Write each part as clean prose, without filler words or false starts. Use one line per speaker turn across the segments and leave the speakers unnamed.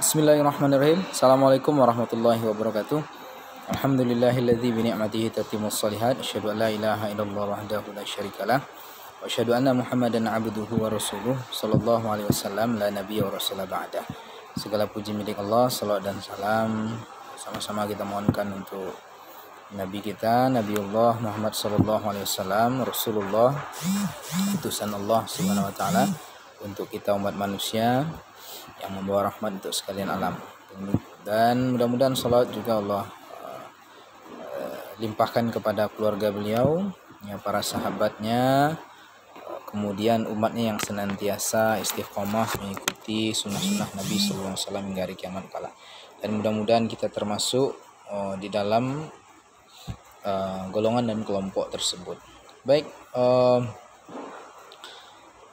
Bismillahirrahmanirrahim. Assalamualaikum warahmatullahi wabarakatuh. Alhamdulillahilladzi bi ni'matihi tatimmus shalihat. Asyhadu an la ilaha illallah wahdahu la syarikalah. Wa asyhadu anna Muhammadan abduhu wa rasuluh sallallahu alaihi wasallam la nabiyya wa rasula ba'da. Segala puji milik Allah, salawat dan salam sama-sama kita mohonkan untuk Nabi kita, Nabiullah Muhammad sallallahu alaihi wasallam, Rasulullah, utusan Allah Subhanahu wa taala untuk kita umat manusia yang membawa rahmat untuk sekalian alam. Dan mudah-mudahan salawat juga Allah limpahkan kepada keluarga beliau, ya, para sahabatnya, kemudian umatnya yang senantiasa istiqomah mengikuti sunnah-sunnah Nabi SAW hingga hari kiamat kala. Dan mudah-mudahan kita termasuk di dalam golongan dan kelompok tersebut. Baik,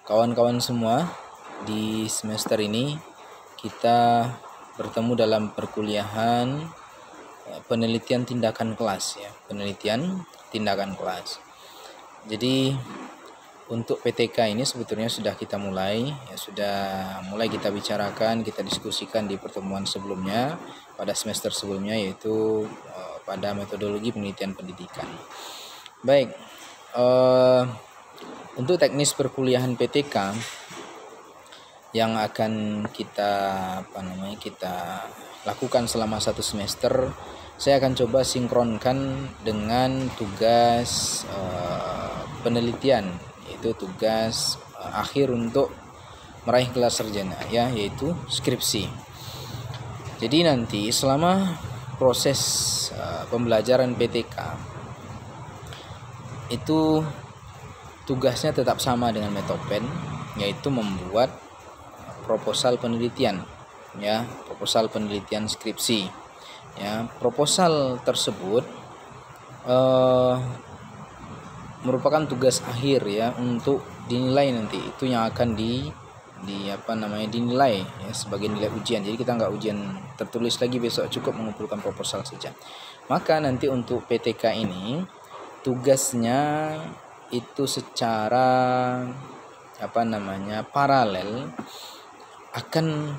kawan-kawan semua, di semester ini kita bertemu dalam perkuliahan penelitian tindakan kelas, ya, penelitian tindakan kelas. Jadi untuk PTK ini sebetulnya sudah kita mulai, ya, sudah mulai kita bicarakan, kita diskusikan di pertemuan sebelumnya pada semester sebelumnya, yaitu pada metodologi penelitian pendidikan. Baik, untuk teknis perkuliahan PTK yang akan kita kita lakukan selama satu semester, saya akan coba sinkronkan dengan tugas penelitian, yaitu tugas akhir untuk meraih gelar sarjana, ya, yaitu skripsi. Jadi nanti selama proses pembelajaran PTK itu tugasnya tetap sama dengan Metopen, yaitu membuat proposal penelitian, ya, proposal penelitian skripsi, ya. Proposal tersebut merupakan tugas akhir, ya, untuk dinilai nanti. Itu yang akan dinilai, ya, sebagai nilai ujian. Jadi kita nggak ujian tertulis lagi besok, cukup mengumpulkan proposal saja. Maka nanti untuk PTK ini tugasnya itu secara paralel akan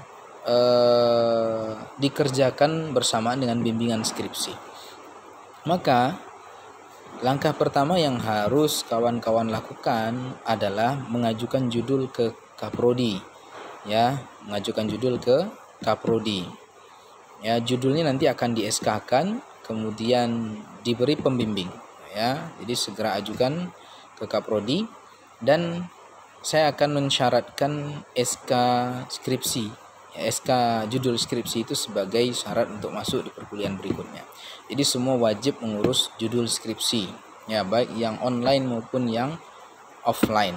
dikerjakan bersamaan dengan bimbingan skripsi. Maka langkah pertama yang harus kawan-kawan lakukan adalah mengajukan judul ke Kaprodi, ya, mengajukan judul ke Kaprodi. Ya, judulnya nanti akan di SK-kan, kemudian diberi pembimbing, ya. Jadi segera ajukan ke Kaprodi, dan saya akan mensyaratkan SK skripsi, ya, SK judul skripsi itu sebagai syarat untuk masuk di perkuliahan berikutnya. Jadi semua wajib mengurus judul skripsi, ya, baik yang online maupun yang offline,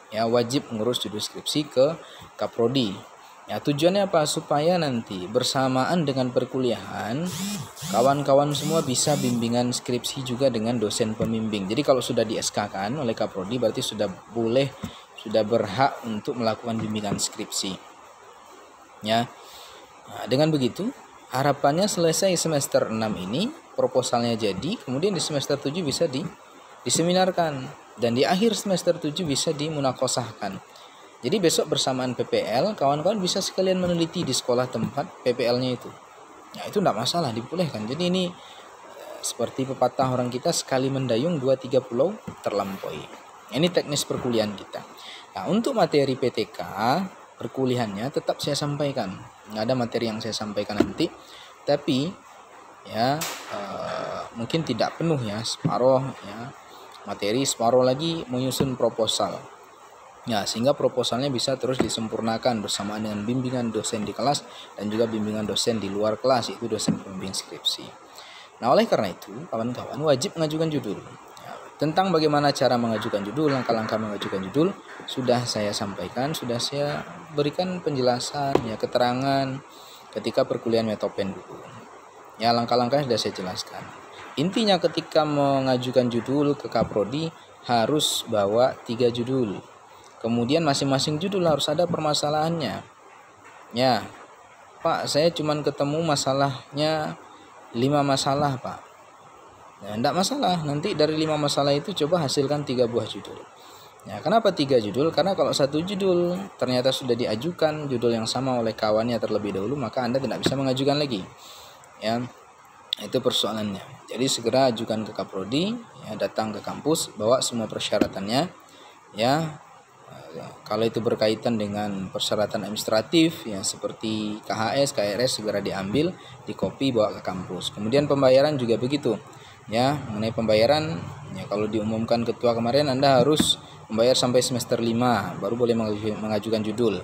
ya, wajib mengurus judul skripsi ke Kaprodi. Ya, tujuannya apa? Supaya nanti bersamaan dengan perkuliahan kawan-kawan semua bisa bimbingan skripsi juga dengan dosen pembimbing. Jadi kalau sudah di SK-kan oleh Kaprodi berarti sudah berhak untuk melakukan bimbingan skripsi, ya. Nah, dengan begitu harapannya selesai semester 6 ini proposalnya jadi, kemudian di semester 7 bisa diseminarkan, dan di akhir semester 7 bisa dimunakosahkan. Jadi besok bersamaan PPL, kawan-kawan bisa sekalian meneliti di sekolah tempat PPL-nya itu. Ya, itu tidak masalah, dibolehkan. Jadi ini seperti pepatah orang kita, sekali mendayung 2-3 pulau terlampaui. Ini teknis perkuliahan kita. Nah, untuk materi PTK perkuliahannya tetap saya sampaikan. Nggak ada materi yang saya sampaikan nanti, tapi ya mungkin tidak penuh, ya, separuh, ya, materi, separuh lagi menyusun proposal. Ya, sehingga proposalnya bisa terus disempurnakan bersamaan dengan bimbingan dosen di kelas dan juga bimbingan dosen di luar kelas, yaitu dosen pembimbing skripsi. Nah, oleh karena itu kawan-kawan wajib mengajukan judul. Ya, tentang bagaimana cara mengajukan judul, langkah-langkah mengajukan judul sudah saya sampaikan, sudah saya berikan penjelasan, ya, keterangan ketika perkuliahan Metopen dulu. Ya, langkah-langkahnya sudah saya jelaskan. Intinya ketika mengajukan judul ke Kaprodi harus bawa 3 judul. Kemudian masing-masing judul harus ada permasalahannya. Ya, Pak, saya cuma ketemu masalahnya 5 masalah, Pak. Nah, tidak masalah, nanti dari 5 masalah itu coba hasilkan 3 buah judul. Ya, kenapa 3 judul? Karena kalau satu judul ternyata sudah diajukan judul yang sama oleh kawannya terlebih dahulu, maka Anda tidak bisa mengajukan lagi. Ya, itu persoalannya. Jadi segera ajukan ke Kaprodi, ya, datang ke kampus, bawa semua persyaratannya. Ya, kalau itu berkaitan dengan persyaratan administratif, ya seperti KHS, KRS, segera diambil, dikopi, bawa ke kampus. Kemudian pembayaran juga begitu. Ya, mengenai pembayaran, ya kalau diumumkan ketua kemarin Anda harus membayar sampai semester 5 baru boleh mengajukan judul.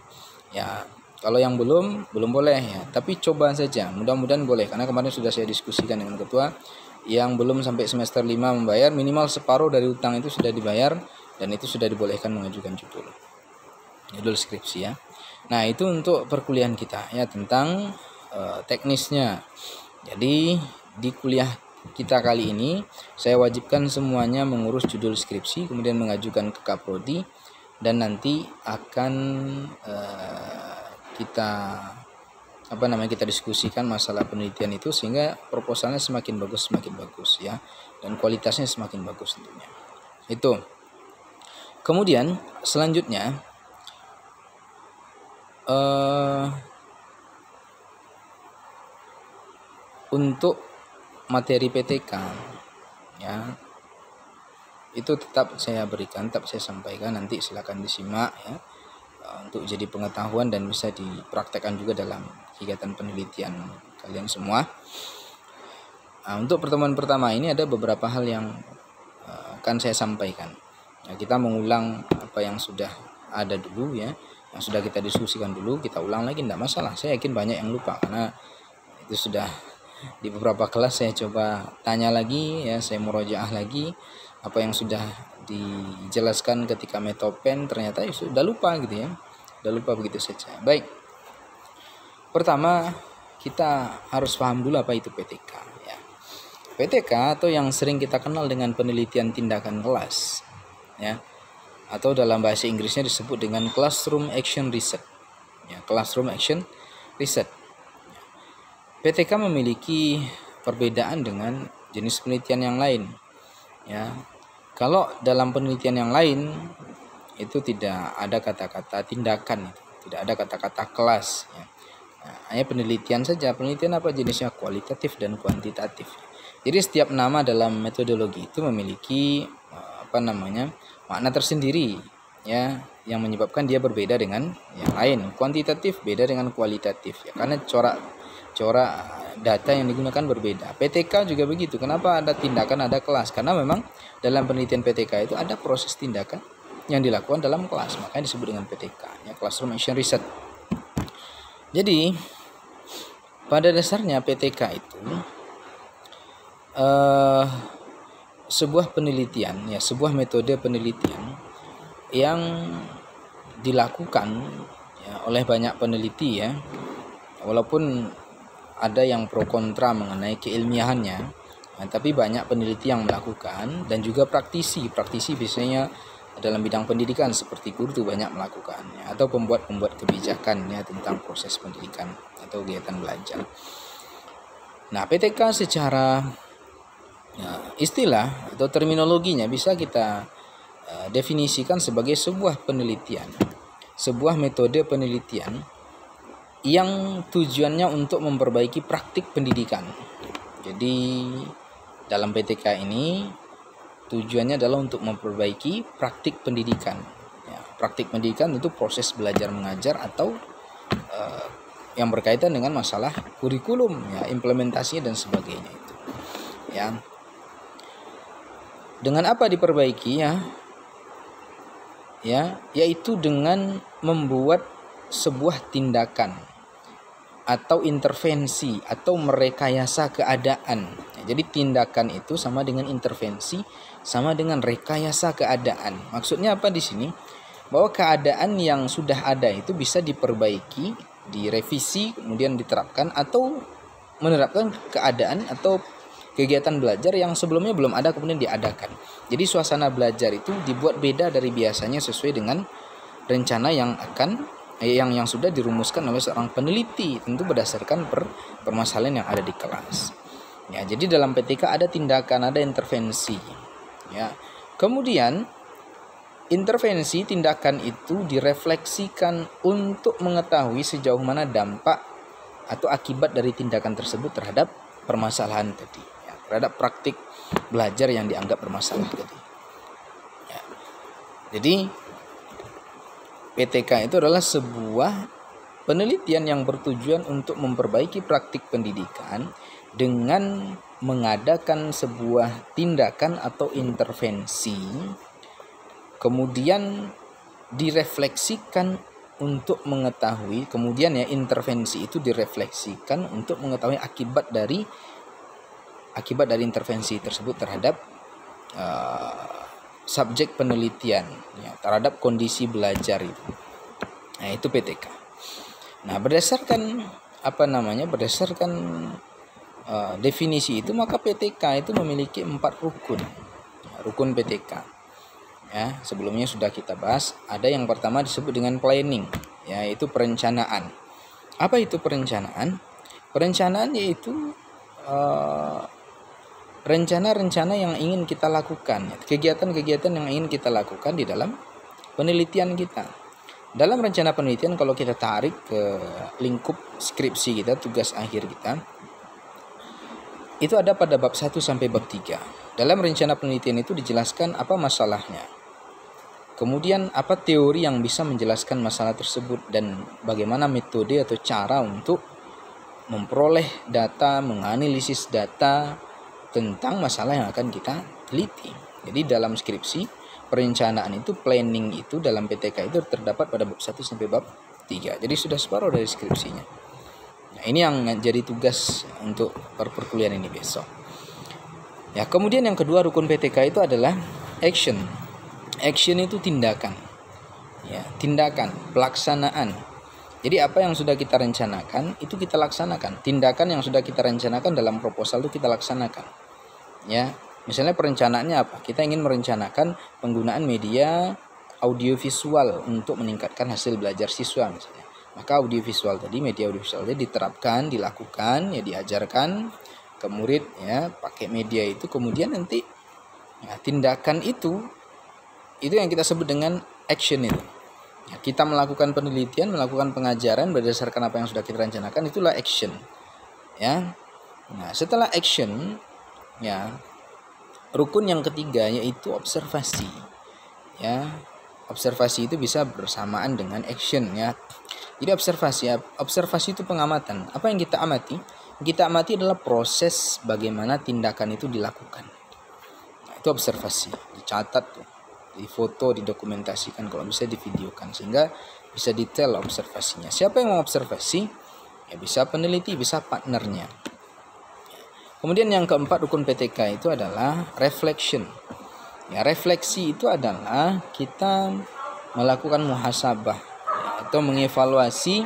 Ya, kalau yang belum boleh ya, tapi coba saja. Mudah-mudahan boleh, karena kemarin sudah saya diskusikan dengan ketua, yang belum sampai semester 5 membayar minimal separuh dari utang itu sudah dibayar, dan itu sudah dibolehkan mengajukan judul skripsi ya. Nah, itu untuk perkuliahan kita ya, tentang teknisnya. Jadi di kuliah kita kali ini saya wajibkan semuanya mengurus judul skripsi, kemudian mengajukan ke Kaprodi, dan nanti akan kita diskusikan masalah penelitian itu sehingga proposalnya semakin bagus ya, dan kualitasnya semakin bagus tentunya. Itu. Kemudian selanjutnya untuk materi PTK ya, itu tetap saya berikan, tetap saya sampaikan, nanti silakan disimak ya, untuk jadi pengetahuan dan bisa dipraktekkan juga dalam kegiatan penelitian kalian semua. Nah, untuk pertemuan pertama ini ada beberapa hal yang akan saya sampaikan. Ya, kita mengulang apa yang sudah ada dulu ya, yang sudah kita diskusikan dulu, kita ulang lagi, tidak masalah. Saya yakin banyak yang lupa karena itu sudah di beberapa kelas saya coba tanya lagi ya, saya murojaah lagi apa yang sudah dijelaskan ketika metopen, ternyata ya sudah lupa gitu ya, sudah lupa begitu saja. Baik, pertama kita harus paham dulu apa itu PTK ya. PTK atau yang sering kita kenal dengan penelitian tindakan kelas ya, atau dalam bahasa Inggrisnya disebut dengan Classroom Action Research ya, Classroom Action Research. PTK memiliki perbedaan dengan jenis penelitian yang lain ya. Kalau dalam penelitian yang lain itu tidak ada kata-kata tindakan, tidak ada kata-kata kelas ya. Nah, hanya penelitian saja. Penelitian apa jenisnya? Kualitatif dan kuantitatif. Jadi setiap nama dalam metodologi itu memiliki makna tersendiri ya, yang menyebabkan dia berbeda dengan yang lain. Kuantitatif beda dengan kualitatif ya, karena corak data yang digunakan berbeda. PTK juga begitu. Kenapa ada tindakan, ada kelas? Karena memang dalam penelitian PTK itu ada proses tindakan yang dilakukan dalam kelas, makanya disebut dengan PTK ya, Classroom Action Research. Jadi pada dasarnya PTK itu sebuah penelitian ya, sebuah metode penelitian yang dilakukan ya oleh banyak peneliti ya, walaupun ada yang pro kontra mengenai keilmiahannya ya, tapi banyak peneliti yang melakukan, dan juga praktisi biasanya dalam bidang pendidikan seperti guru itu banyak melakukannya, atau pembuat kebijakan ya tentang proses pendidikan atau kegiatan belajar. Nah, PTK secara istilah atau terminologinya bisa kita definisikan sebagai sebuah penelitian, sebuah metode penelitian yang tujuannya untuk memperbaiki praktik pendidikan. Jadi dalam PTK ini tujuannya adalah untuk memperbaiki praktik pendidikan ya, praktik pendidikan itu proses belajar mengajar atau yang berkaitan dengan masalah kurikulum ya, implementasinya dan sebagainya itu ya. Dengan apa diperbaiki ya, yaitu dengan membuat sebuah tindakan atau intervensi atau merekayasa keadaan. Jadi tindakan itu sama dengan intervensi, sama dengan rekayasa keadaan. Maksudnya apa di sini? Bahwa keadaan yang sudah ada itu bisa diperbaiki, direvisi, kemudian diterapkan, atau menerapkan keadaan atau kegiatan belajar yang sebelumnya belum ada kemudian diadakan. Jadi suasana belajar itu dibuat beda dari biasanya sesuai dengan rencana yang sudah dirumuskan oleh seorang peneliti, tentu berdasarkan permasalahan yang ada di kelas. Ya, jadi dalam PTK ada tindakan, ada intervensi. Ya. Kemudian intervensi tindakan itu direfleksikan untuk mengetahui sejauh mana dampak atau akibat dari tindakan tersebut terhadap permasalahan tadi, ya, terhadap praktik belajar yang dianggap bermasalah tadi. Ya. Jadi PTK itu adalah sebuah penelitian yang bertujuan untuk memperbaiki praktik pendidikan dengan mengadakan sebuah tindakan atau intervensi, kemudian direfleksikan untuk mengetahui, kemudian ya intervensi itu direfleksikan untuk mengetahui akibat dari intervensi tersebut terhadap subjek penelitian, ya, terhadap kondisi belajar itu. Nah, itu PTK. Nah, berdasarkan definisi itu, maka PTK itu memiliki 4 rukun. Rukun PTK. Ya, sebelumnya sudah kita bahas. Ada yang pertama disebut dengan planning, yaitu perencanaan. Apa itu perencanaan? Perencanaan yaitu rencana-rencana yang ingin kita lakukan, kegiatan-kegiatan yang ingin kita lakukan di dalam penelitian kita. Dalam rencana penelitian, kalau kita tarik ke lingkup skripsi kita, tugas akhir kita, itu ada pada bab 1 sampai bab 3. Dalam rencana penelitian itu dijelaskan apa masalahnya, kemudian apa teori yang bisa menjelaskan masalah tersebut, dan bagaimana metode atau cara untuk memperoleh data, menganalisis data tentang masalah yang akan kita teliti. Jadi dalam skripsi, perencanaan itu, planning itu dalam PTK itu terdapat pada bab 1 sampai bab 3. Jadi sudah separuh dari skripsinya. Nah, ini yang jadi tugas untuk perkuliahan ini besok. Ya, kemudian yang kedua rukun PTK itu adalah action. Action itu tindakan. Ya, tindakan, pelaksanaan. Jadi apa yang sudah kita rencanakan itu kita laksanakan. Tindakan yang sudah kita rencanakan dalam proposal itu kita laksanakan. Ya, misalnya perencanaannya apa? Kita ingin merencanakan penggunaan media audiovisual untuk meningkatkan hasil belajar siswa misalnya. Maka audiovisual tadi, media audiovisual tadi diterapkan, dilakukan, ya diajarkan ke murid, ya, pakai media itu, kemudian nanti ya, tindakan itu yang kita sebut dengan action itu. Ya, kita melakukan penelitian, melakukan pengajaran berdasarkan apa yang sudah kita rencanakan, itulah action. Ya. Nah, setelah action, ya, rukun yang ketiga yaitu observasi. Ya, observasi itu bisa bersamaan dengan action, ya. Jadi observasi itu pengamatan. Apa yang kita amati? Kita amati adalah proses bagaimana tindakan itu dilakukan. Nah, itu observasi. Dicatat tuh, difoto, didokumentasikan, kalau bisa divideokan sehingga bisa detail observasinya. Siapa yang mengobservasi? Ya, bisa peneliti, bisa partnernya. Kemudian yang keempat rukun PTK itu adalah reflection. Ya, refleksi itu adalah kita melakukan muhasabah, ya, atau mengevaluasi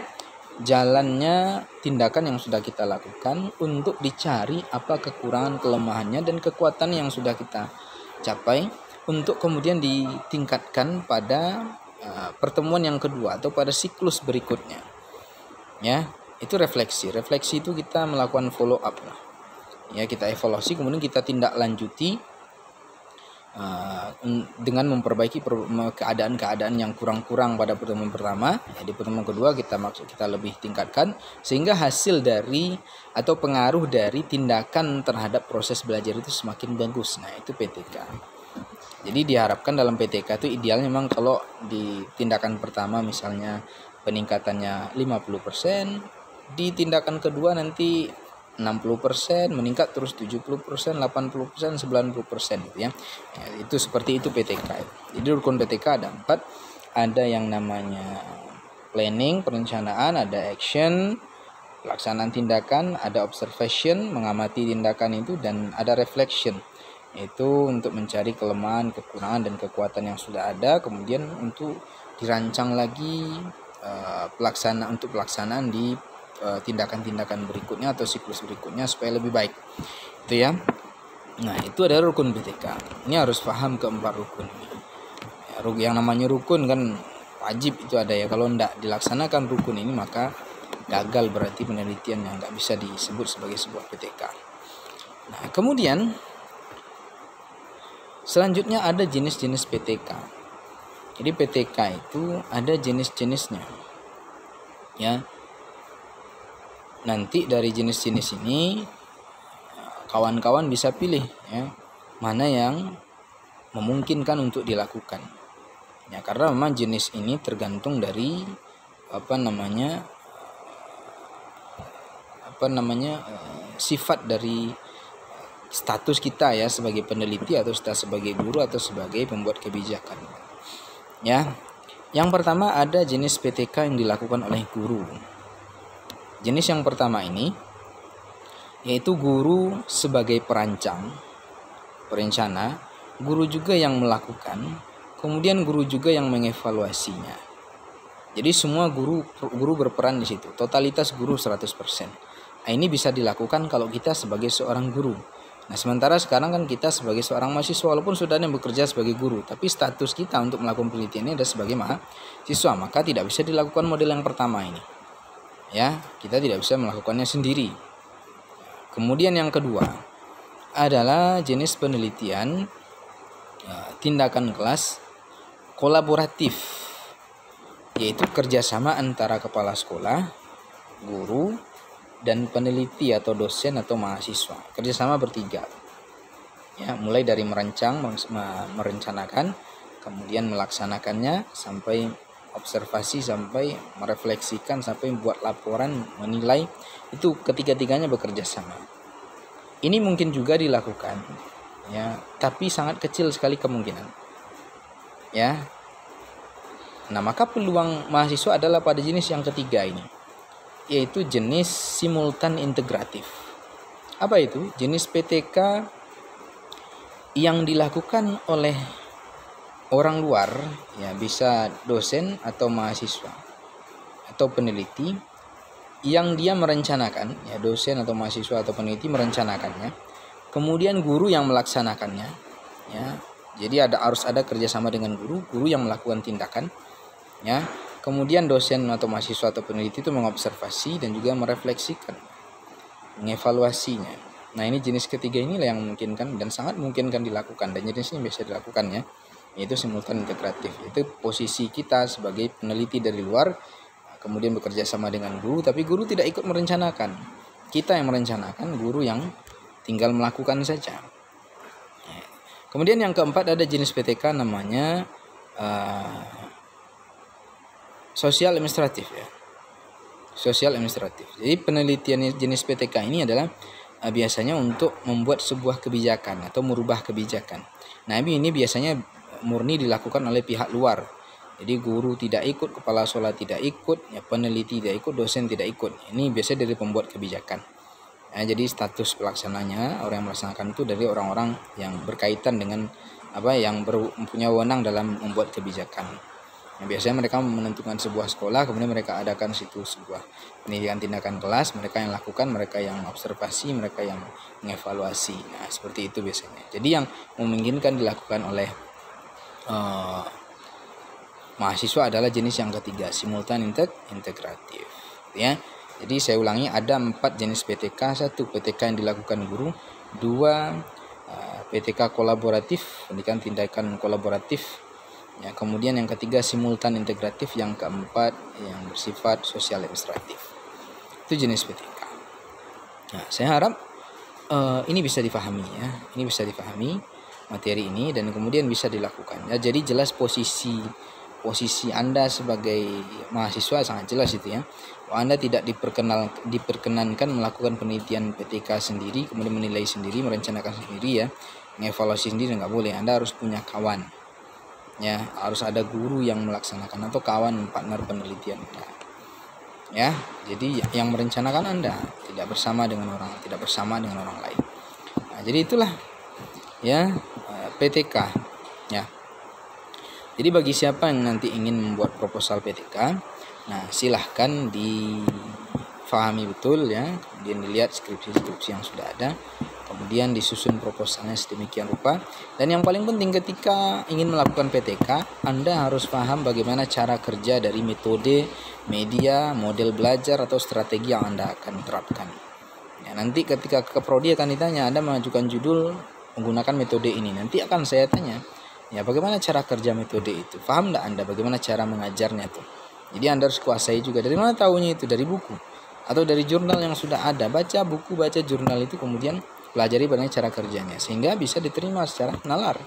jalannya tindakan yang sudah kita lakukan untuk dicari apa kekurangan, kelemahannya, dan kekuatan yang sudah kita capai untuk kemudian ditingkatkan pada pertemuan yang kedua atau pada siklus berikutnya. Ya, itu refleksi. Refleksi itu kita melakukan follow up lah. Ya, kita evaluasi, kemudian kita tindak lanjuti dengan memperbaiki keadaan-keadaan yang kurang-kurang pada pertemuan pertama. Ya, di pertemuan kedua kita lebih tingkatkan sehingga hasil dari atau pengaruh dari tindakan terhadap proses belajar itu semakin bagus. Nah, itu PTK. Jadi diharapkan dalam PTK itu idealnya memang kalau di tindakan pertama misalnya peningkatannya 50%, di tindakan kedua nanti 60%, meningkat terus 70%, 80%, 90% gitu ya. Ya, itu seperti itu PTK. Jadi rukun PTK ada 4. Ada yang namanya planning, perencanaan, ada action, pelaksanaan tindakan, ada observation, mengamati tindakan itu, dan ada reflection, yaitu untuk mencari kelemahan, kekurangan, dan kekuatan yang sudah ada, kemudian untuk dirancang lagi pelaksanaan di tindakan-tindakan berikutnya atau siklus berikutnya supaya lebih baik. Itu ya. Nah, itu adalah rukun PTK. Ini harus paham keempat rukun. Ya, yang namanya rukun kan wajib itu ada ya. Kalau tidak dilaksanakan rukun ini maka gagal, berarti penelitian yang nggak bisa disebut sebagai sebuah PTK. Nah, kemudian selanjutnya ada jenis-jenis PTK. Jadi PTK itu ada jenis-jenisnya. Ya. Nanti dari jenis-jenis ini kawan-kawan bisa pilih ya, mana yang memungkinkan untuk dilakukan. Ya, karena memang jenis ini tergantung dari sifat dari status kita ya, sebagai peneliti atau sebagai guru atau sebagai pembuat kebijakan. Ya. Yang pertama ada jenis PTK yang dilakukan oleh guru. Jenis yang pertama ini yaitu guru sebagai perencana, guru juga yang melakukan, kemudian guru juga yang mengevaluasinya. Jadi semua guru berperan di situ. Totalitas guru 100%. Nah, ini bisa dilakukan kalau kita sebagai seorang guru. Nah, sementara sekarang kan kita sebagai seorang mahasiswa, walaupun sudah ada yang bekerja sebagai guru, tapi status kita untuk melakukan penelitian ini adalah sebagai mahasiswa, maka tidak bisa dilakukan model yang pertama ini. Ya, kita tidak bisa melakukannya sendiri. Kemudian yang kedua adalah jenis penelitian tindakan kelas kolaboratif, yaitu kerjasama antara kepala sekolah, guru, dan peneliti atau dosen atau mahasiswa. Kerjasama bertiga. Ya, mulai dari merencanakan, kemudian melaksanakannya, sampai observasi, sampai merefleksikan, sampai membuat laporan, menilai, itu ketiga-tiganya bekerja sama. Ini mungkin juga dilakukan, ya, tapi sangat kecil sekali kemungkinan. Ya. Nah, maka peluang mahasiswa adalah pada jenis yang ketiga ini, yaitu jenis simultan integratif. Apa itu? Jenis PTK yang dilakukan oleh orang luar, ya, bisa dosen atau mahasiswa atau peneliti, yang dia merencanakan, ya, dosen atau mahasiswa atau peneliti merencanakannya, kemudian guru yang melaksanakannya, ya. Jadi harus ada kerjasama dengan guru yang melakukan tindakan, ya. Kemudian dosen atau mahasiswa atau peneliti itu mengobservasi dan juga merefleksikan, mengevaluasinya. Nah, ini jenis ketiga inilah yang memungkinkan dan sangat memungkinkan dilakukan, dan jenis ini biasa dilakukan, ya, yaitu simultan integratif. Itu posisi kita sebagai peneliti dari luar, kemudian bekerja sama dengan guru, tapi guru tidak ikut merencanakan. Kita yang merencanakan, guru yang tinggal melakukan saja. Kemudian yang keempat ada jenis PTK namanya sosial administratif, ya. Sosial administratif. Jadi penelitian jenis PTK ini adalah biasanya untuk membuat sebuah kebijakan atau merubah kebijakan. Nah, ini biasanya murni dilakukan oleh pihak luar. Jadi guru tidak ikut, kepala sekolah tidak ikut, ya, peneliti tidak ikut, dosen tidak ikut. Ini biasanya dari pembuat kebijakan. Nah, jadi status pelaksananya, orang yang melaksanakan itu dari orang-orang yang berkaitan dengan yang mempunyai wewenang dalam membuat kebijakan. Nah, biasanya mereka menentukan sebuah sekolah, kemudian mereka adakan situ sebuah pendidikan tindakan kelas, mereka yang lakukan, mereka yang observasi, mereka yang mengevaluasi. Nah, seperti itu biasanya. Jadi yang memungkinkan dilakukan oleh mahasiswa adalah jenis yang ketiga, simultan integratif, ya. Jadi saya ulangi, ada 4 jenis PTK. 1 PTK yang dilakukan guru, 2 PTK kolaboratif, pendidikan tindakan kolaboratif, ya. Kemudian yang ketiga simultan integratif, yang keempat yang bersifat sosial administratif. Itu jenis PTK. Nah, saya harap ini bisa dipahami, ya. Ini bisa dipahami materi ini dan kemudian bisa dilakukan. Ya, jadi jelas posisi Anda sebagai mahasiswa sangat jelas itu, ya. Anda tidak diperkenankan melakukan penelitian PTK sendiri, kemudian menilai sendiri, merencanakan sendiri, ya. Mengevaluasi sendiri nggak boleh. Anda harus punya kawan. Ya, harus ada guru yang melaksanakan atau kawan partner penelitian. Ya, jadi yang merencanakan Anda tidak bersama dengan orang lain. Nah, jadi itulah, ya, PTK, ya. Jadi bagi siapa yang nanti ingin membuat proposal PTK, nah silahkan difahami betul, ya, kemudian dilihat skripsi yang sudah ada, kemudian disusun proposalnya sedemikian rupa. Dan yang paling penting ketika ingin melakukan PTK, Anda harus paham bagaimana cara kerja dari metode, media, model belajar atau strategi yang Anda akan terapkan. Ya, nanti ketika ke prodi akan ditanya, Anda mengajukan judul menggunakan metode ini. Nanti akan saya tanya, Ya, bagaimana cara kerja metode itu? Paham enggak Anda bagaimana cara mengajarnya tuh? Jadi Anda harus kuasai juga. Dari mana tahunya itu? Dari buku atau dari jurnal yang sudah ada. Baca buku, baca jurnal itu, kemudian pelajari bagaimana cara kerjanya sehingga bisa diterima secara nalar.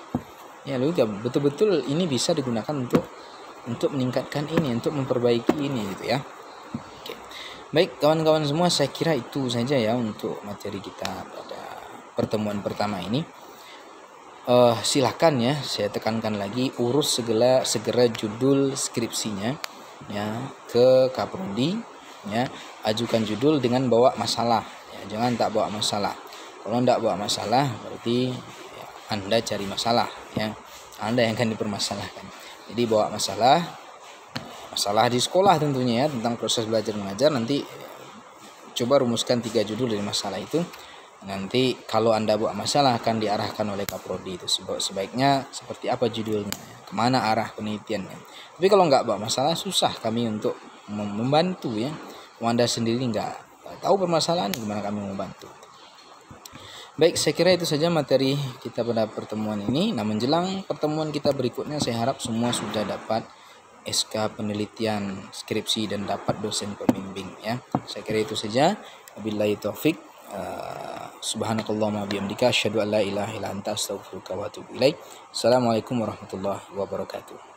Ya, lalu betul-betul ini bisa digunakan untuk meningkatkan ini, untuk memperbaiki ini gitu ya. Oke. Baik, kawan-kawan semua, saya kira itu saja ya untuk materi kita pada pertemuan pertama ini. Silakan ya, saya tekankan lagi, urus segera judul skripsinya ya ke Kaprodi ya, ajukan judul dengan bawa masalah ya, jangan tak bawa masalah. Kalau tidak bawa masalah berarti ya, Anda cari masalah ya, Anda yang akan dipermasalahkan. Jadi bawa masalah di sekolah tentunya ya, tentang proses belajar mengajar. Nanti coba rumuskan 3 judul dari masalah itu. Nanti kalau Anda buat masalah akan diarahkan oleh Kaprodi itu sebaiknya seperti apa judulnya, kemana arah penelitiannya. Tapi kalau nggak buat masalah susah kami untuk membantu ya. Kalau Anda sendiri nggak tahu permasalahan, gimana kami membantu. Baik, saya kira itu saja materi kita pada pertemuan ini. Nah, menjelang pertemuan kita berikutnya, saya harap semua sudah dapat SK penelitian skripsi dan dapat dosen pembimbing ya. Saya kira itu saja. Wabillahi taufik. Subhanakallahumma bihamdika asyhadu an la ilaha illa anta astaghfiruka wa atubu ilaik. Assalamualaikum warahmatullahi wabarakatuh.